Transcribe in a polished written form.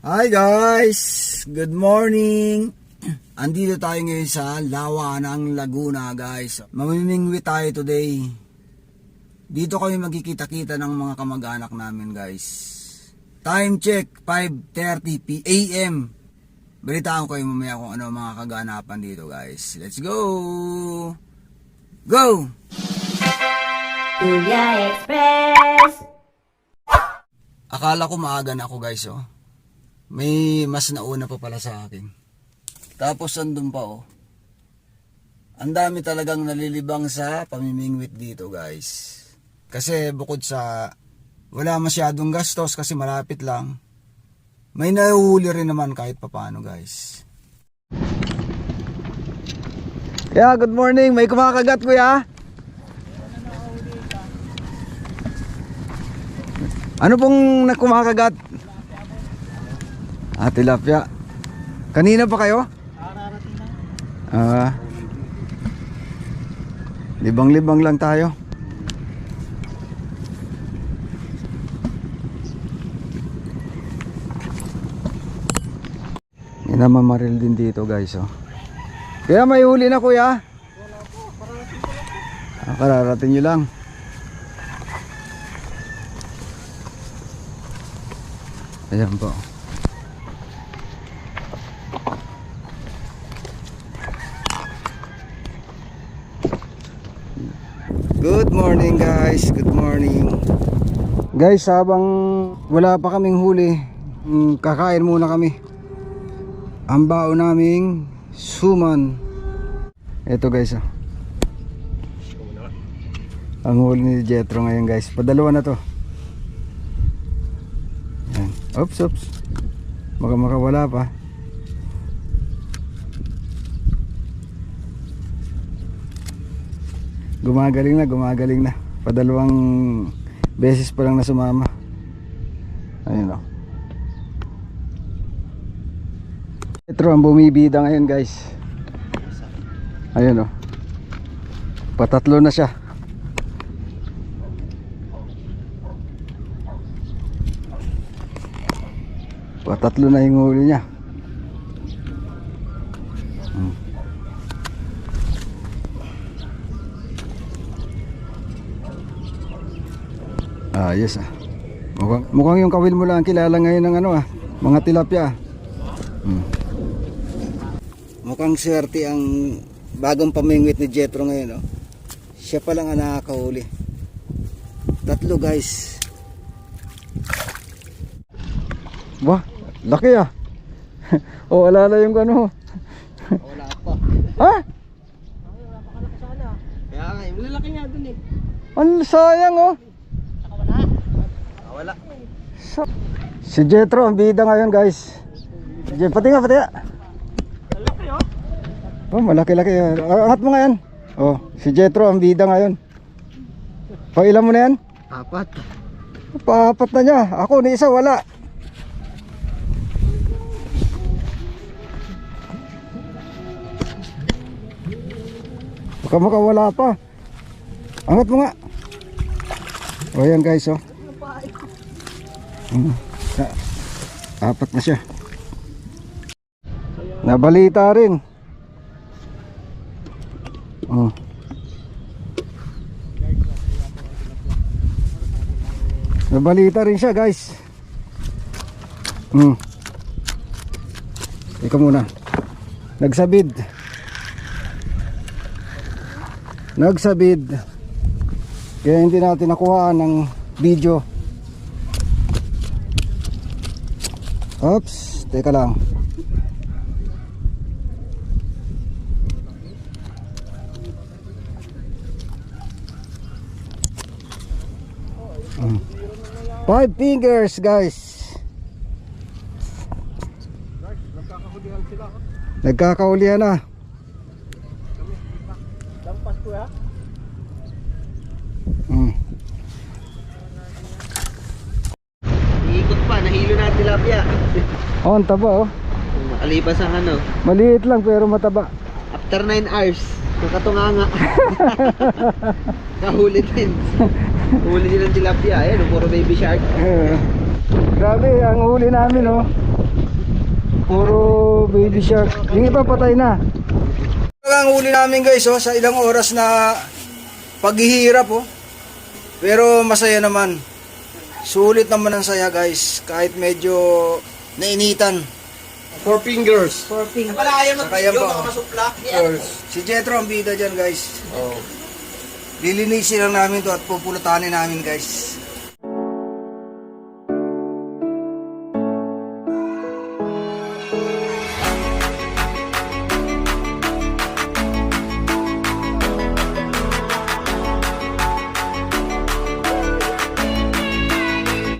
Hi guys! Good morning! Andito tayo ngayon sa Lawa ng Laguna guys. Mamimingwi tayo today. Dito kami magkikita-kita ng mga kamag-anak namin guys. Time check 5:30 AM. Balitaan ko kayo mamaya kung ano mga kaganapan dito guys. Let's go! Go! Kuya Express! Akala ko maaga na ako guys oh. May mas nauna pa pala sa akin. Tapos andun pa oh. Ang dami talagang nalilibang sa pamimingwit dito guys. Kasi bukod sa wala masyadong gastos kasi malapit lang, may nahuhuli rin naman kahit papano guys. Kaya good morning, may kumakagat kuya. Ano pong kumakagat? Tilapia. Kanina pa kayo? Libang-libang lang tayo. May namamaril din dito guys oh. Kaya may huli na kuya? Kararating nyo lang. Ayan po. Good morning guys, good morning. Guys, habang wala pa kaming huli, kakain muna kami. Ang baon naming suman. Ito guys oh. Ang huli ni Jetro ngayon guys. Padalawa na to. Yan. Oops. Makawala pa. Gumagaling na. Padalawang beses pa lang na sumama. Ayun o. Petro ang bumibida ngayon guys. Ayun o. Patatlo na siya. Patatlo na yung huli niya. Yes ah. Mukhang yung kawil mo lang kilala ngayon ng ano ah, mga tilapia. Mukhang swerte ang bagong pamingwit ni Jetro ngayon oh. Siya pa lang ang nakakahuli. Tatlo guys. Wah, laki ah. Oh, wala na yung ano. Wala pa. Ha? Wala pa kalaki sana. Kaya nga, yung lalaki nga dun eh. Ang sayang oh. Wala. Si Jetro ang bida ngayon guys. Pati nga. Lalaki oh. Oh, malaki-laki. Angat mo nga yan. Oh, si Jetro ang bida ngayon. Pailan mo na yan? 4. Paapat na niya. Ako ni isa wala. Baka makawala pa. Angat mo nga. O yan guys oh. Apat na siya. Nabalita rin. Nabalita rin siya guys. Ikaw muna. Nagsabid. Kaya hindi natin nakuha ng video. Oops, teka lang. Five fingers guys. Nagkakahulihan na. Lampas ko ya. Iikot pa, nahilo na ang tilapia. Oh, ang taba oh. Makalipas ang ano. Maliit lang pero mataba. After 9 hours, nakatunganga. Kahuli din. Huli din ng tilapia. Ayan, puro baby shark. Grabe, ang huli namin oh. Puro baby shark. Yung iba patay na. Ang huli namin guys, sa ilang oras na paghihirap, Pero masaya naman. Sulit naman ang saya guys, kahit medyo nainitan. 4 fingers. Kaya pa. Si Jetro ang bida dyan guys. Lilinisin lang namin to at pupulutanin namin guys.